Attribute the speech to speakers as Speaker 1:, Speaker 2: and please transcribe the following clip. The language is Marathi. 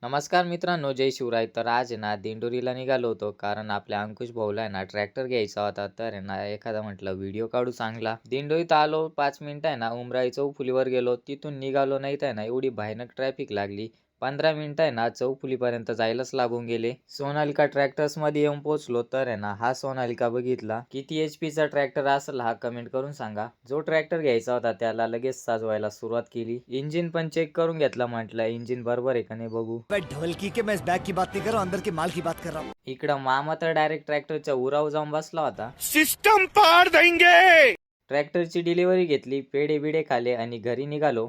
Speaker 1: नमस्कार मित्रांनो, जय शिवराय. तर आज आहे ना दिंडोरीला निघालो होतो कारण आपल्या अंकुश भाऊला आहे ना ट्रॅक्टर घ्यायचा होता. तर आहे ना एखादा म्हटलं व्हिडिओ काढू चांगला. दिंडोरीत आलो 5 मिनिटं आहे ना उमराई चौफुलीवर गेलो. तिथून निघालो नाही तर आहे ना एवढी भयानक ट्रॅफिक लागली. 15 मिनिटं आहे ना चौफुलीपर्यंत जायलाच लागून गेले. सोनालिका ट्रॅक्टर्समध्ये येऊन पोहोचलो. तर आहे ना हा सोनालिका बघितला. किती HP चा ट्रॅक्टर असेल हा कमेंट करून सांगा. जो ट्रॅक्टर घ्यायचा होता त्याला लगेच सजवायला सुरुवात केली. इंजिन पण चेक करून घेतला. म्हटलं इंजिन बरोबर आहे का नाही बघू.
Speaker 2: ढोलकी के मैं इस बैग की बात नहीं कर रहा हूँ, अंदर के माल की बात कर रहा हूँ।
Speaker 1: इकडं मामा तर डायरेक्ट ट्रॅक्टरच्या उरावर जाऊन बसला होता.
Speaker 3: सिस्टम पार देंगे।
Speaker 1: ट्रॅक्टरची डिलिव्हरी घेतली, पेढे बिडे खाले आणि घरी निघालो.